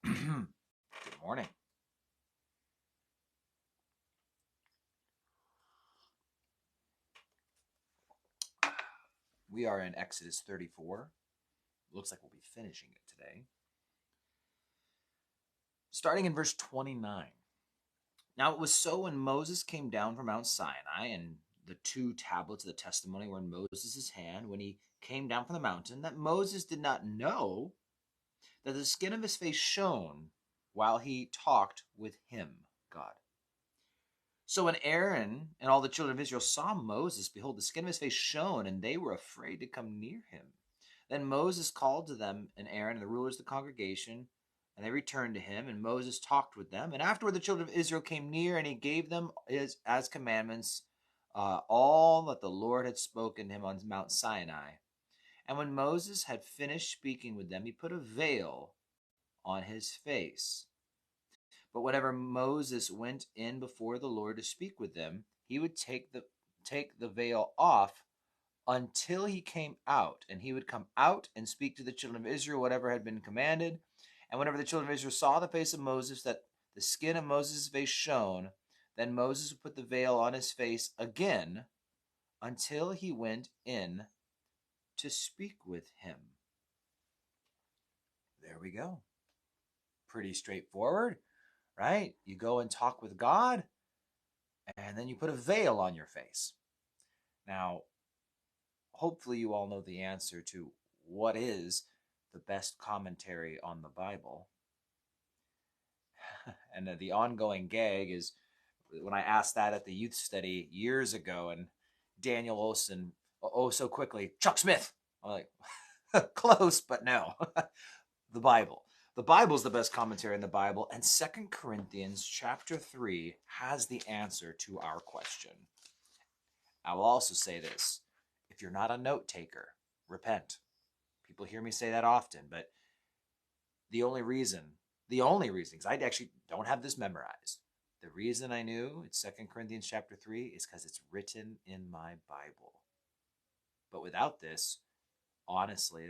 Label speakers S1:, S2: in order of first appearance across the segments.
S1: Good morning. We are in Exodus 34. Looks like we'll be finishing it today. Starting in verse 29. Now it was so when Moses came down from Mount Sinai, and the two tablets of the testimony were in Moses' hand when he came down from the mountain, that Moses did not know that the skin of his face shone while he talked with him, God. So when Aaron and all the children of Israel saw Moses, behold, the skin of his face shone, and they were afraid to come near him. Then Moses called to them and Aaron and the rulers of the congregation, and they returned to him, and Moses talked with them. And afterward the children of Israel came near, and he gave them as commandments all that the Lord had spoken to him on Mount Sinai. And when Moses had finished speaking with them, he put a veil on his face. But whenever Moses went in before the Lord to speak with them, he would take the veil off until he came out, and he would come out and speak to the children of Israel whatever had been commanded. And whenever the children of Israel saw the face of Moses, that the skin of Moses' face shone, then Moses would put the veil on his face again until he went in to speak with him. There we go. Pretty straightforward, right? You go and talk with God, and then you put a veil on your face. Now, hopefully you all know the answer to what is the best commentary on the Bible. And the ongoing gag is when I asked that at the youth study years ago, and Daniel Olson, oh so quickly, Chuck Smith. I'm like, close, but no. The Bible. The Bible is the best commentary on the Bible, and 2 Corinthians chapter 3 has the answer to our question. I will also say this. If you're not a note taker, repent. People hear me say that often, but the only reason, because I actually don't have this memorized, the reason I knew it's 2 Corinthians chapter 3 is because it's written in my Bible. But without this, honestly,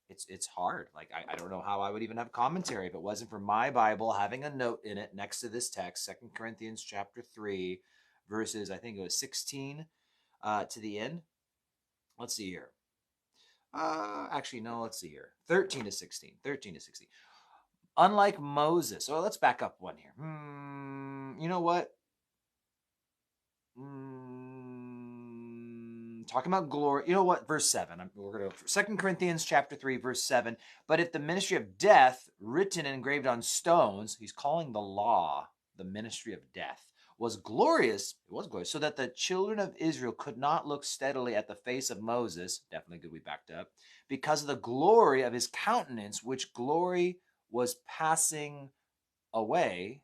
S1: it's hard. I don't know how I would even have commentary if it wasn't for my Bible having a note in it next to this text, 2 Corinthians chapter 3, verses, I think it was 16 to the end. Let's see here. Actually, no, let's see here. 13 to 16. 13 to 16. Unlike Moses. So let's back up one here. You know what? Talking about glory. You know what? Verse 7. We're going to 2 Corinthians chapter 3, verse 7. But if the ministry of death, written and engraved on stones, he's calling the law the ministry of death, was glorious, it was glorious, so that the children of Israel could not look steadily at the face of Moses, definitely good we backed up, because of the glory of his countenance, which glory was passing away.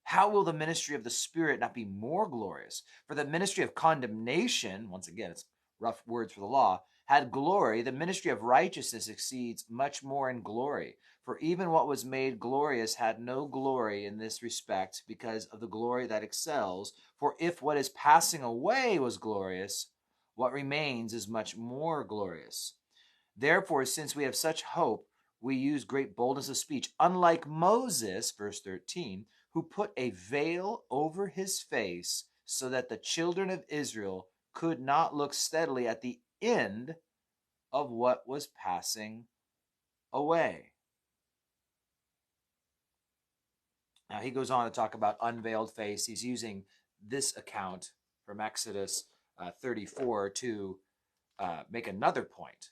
S1: How will the ministry of the Spirit not be more glorious? For the ministry of condemnation, once again, it's rough words for the law, had glory. The ministry of righteousness exceeds much more in glory. For even what was made glorious had no glory in this respect because of the glory that excels. For if what is passing away was glorious, what remains is much more glorious. Therefore, since we have such hope, we use great boldness of speech, unlike Moses, verse 13, who put a veil over his face so that the children of Israel could not look steadily at the end of what was passing away. Now he goes on to talk about unveiled face. He's using this account from Exodus 34 to make another point.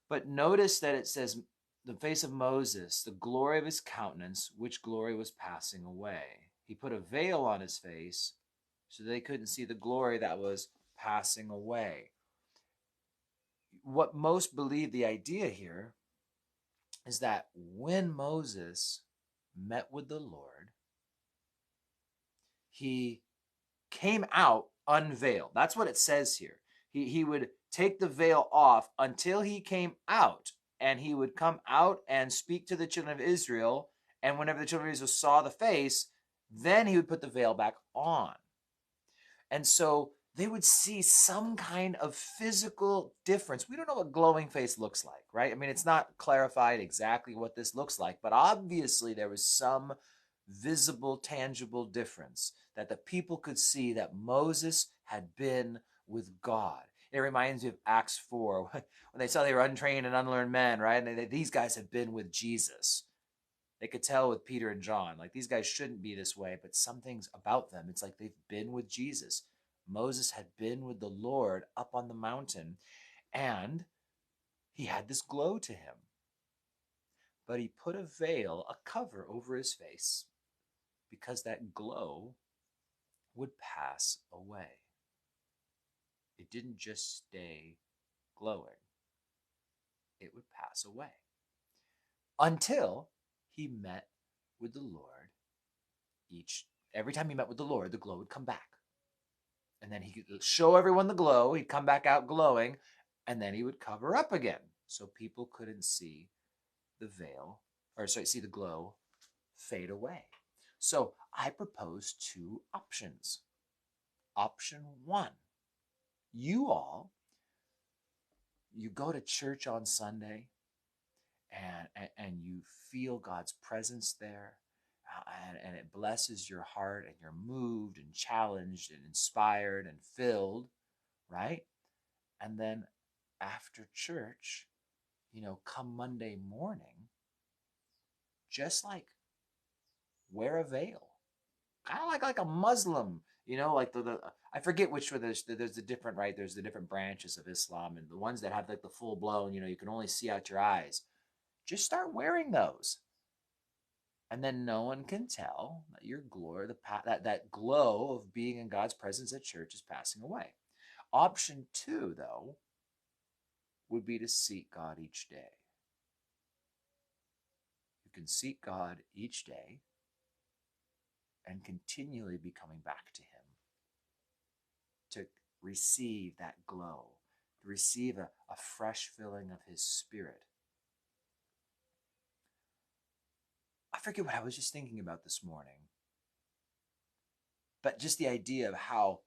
S1: But notice that it says the face of Moses, the glory of his countenance, which glory was passing away. He put a veil on his face so they couldn't see the glory that was passing away. What most believe the idea here is that when Moses met with the Lord, he came out unveiled. That's what it says here. He would take the veil off until he came out, and he would come out and speak to the children of Israel. And whenever the children of Israel saw the face, then he would put the veil back on. And so they would see some kind of physical difference. We don't know what glowing face looks like, right? I mean, it's not clarified exactly what this looks like, but obviously there was some visible, tangible difference that the people could see that Moses had been with God. It reminds me of Acts 4 when they saw they were untrained and unlearned men, right? And these guys have been with Jesus. They could tell with Peter and John, like these guys shouldn't be this way, but some things about them, it's like they've been with Jesus. Moses had been with the Lord up on the mountain, and he had this glow to him. But he put a veil, a cover over his face, because that glow would pass away. It didn't just stay glowing, it would pass away until he met with the Lord. Every time he met with the Lord, the glow would come back. And then he could show everyone the glow. He'd come back out glowing, and then he would cover up again so people couldn't see the veil, see the glow fade away. So I propose two options. Option one, you go to church on Sunday and you feel God's presence there, and it blesses your heart, and you're moved and challenged and inspired and filled, right? And then after church, come Monday morning, just like wear a veil, kind of like a Muslim, like the I forget which one. There's the different, right? There's the different branches of Islam, and the ones that have like the full blown, you can only see out your eyes. Just start wearing those, and then no one can tell that your glory, that glow of being in God's presence at church is passing away. Option two, though, would be to seek God each day. You can seek God each day and continually be coming back to him to receive that glow, to receive a fresh filling of his Spirit. I forget what I was just thinking about this morning, but just the idea of how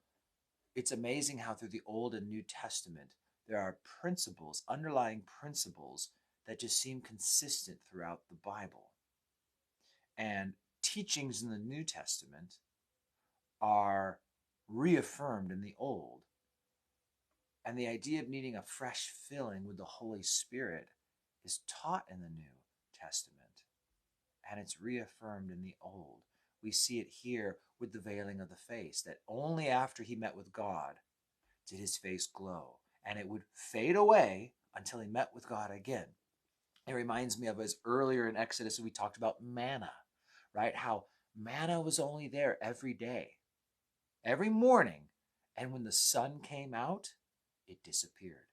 S1: it's amazing how through the Old and New Testament there are principles, underlying principles that just seem consistent throughout the Bible. And teachings in the New Testament are reaffirmed in the Old. And the idea of needing a fresh filling with the Holy Spirit is taught in the New Testament. And it's reaffirmed in the Old. We see it here with the veiling of the face, that only after he met with God did his face glow. And it would fade away until he met with God again. It reminds me of as earlier in Exodus, we talked about manna, right? How manna was only there every day, every morning. And when the sun came out, it disappeared.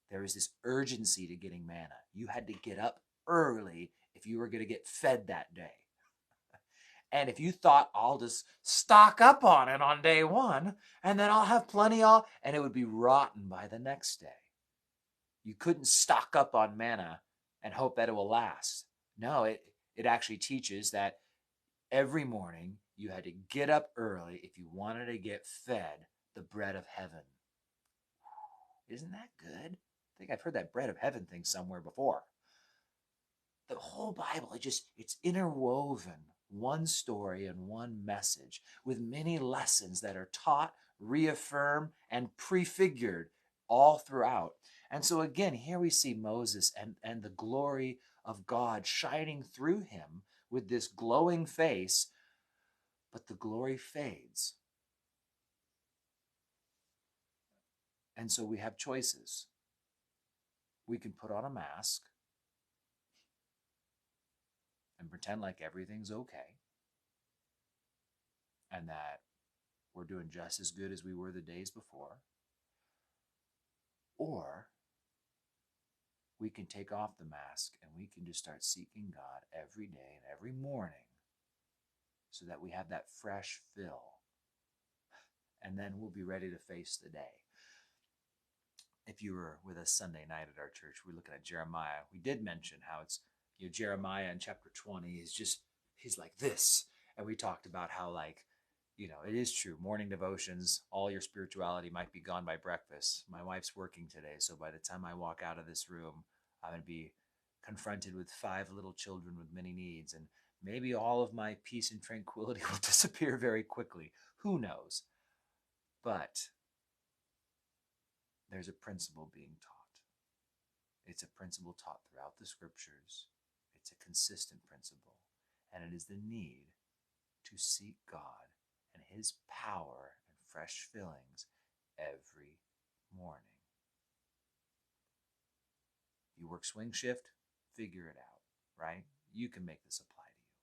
S1: There was this urgency to getting manna. You had to get up early if you were going to get fed that day. And if you thought, I'll just stock up on it on day one, and then I'll have plenty and it would be rotten by the next day. You couldn't stock up on manna and hope that it will last. No, it actually teaches that every morning you had to get up early if you wanted to get fed the bread of heaven. Isn't that good? I think I've heard that bread of heaven thing somewhere before. The whole Bible, it's interwoven, one story and one message with many lessons that are taught, reaffirmed, and prefigured all throughout. And so again, here we see Moses and the glory of God shining through him with this glowing face, but the glory fades. And so we have choices. We can put on a mask and pretend like everything's okay and that we're doing just as good as we were the days before. Or we can take off the mask and we can just start seeking God every day and every morning so that we have that fresh fill. And then we'll be ready to face the day. If you were with us Sunday night at our church, we're looking at Jeremiah. We did mention how it's, Jeremiah in chapter 20 is he's like this. And we talked about how It is true. Morning devotions, all your spirituality might be gone by breakfast. My wife's working today, so by the time I walk out of this room, I'm going to be confronted with 5 little children with many needs, and maybe all of my peace and tranquility will disappear very quickly. Who knows? But there's a principle being taught. It's a principle taught throughout the scriptures. It's a consistent principle, and it is the need to seek God and His power and fresh fillings every morning. You work swing shift, figure it out, right? You can make this apply to you.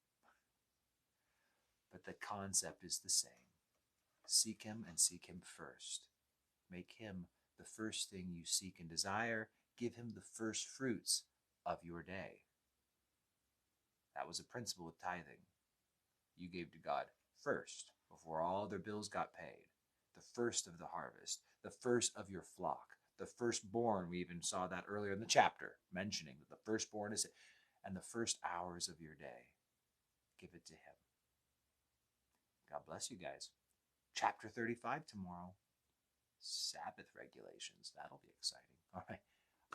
S1: But the concept is the same. Seek Him and seek Him first. Make Him the first thing you seek and desire. Give Him the first fruits of your day. That was a principle with tithing. You gave to God first, before all their bills got paid. The first of the harvest, the first of your flock, the firstborn. We even saw that earlier in the chapter, mentioning that the firstborn is, and the first hours of your day. Give it to Him. God bless you guys. Chapter 35 tomorrow. Sabbath regulations. That'll be exciting. All right.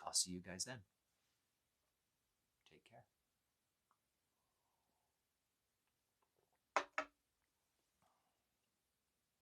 S1: I'll see you guys then.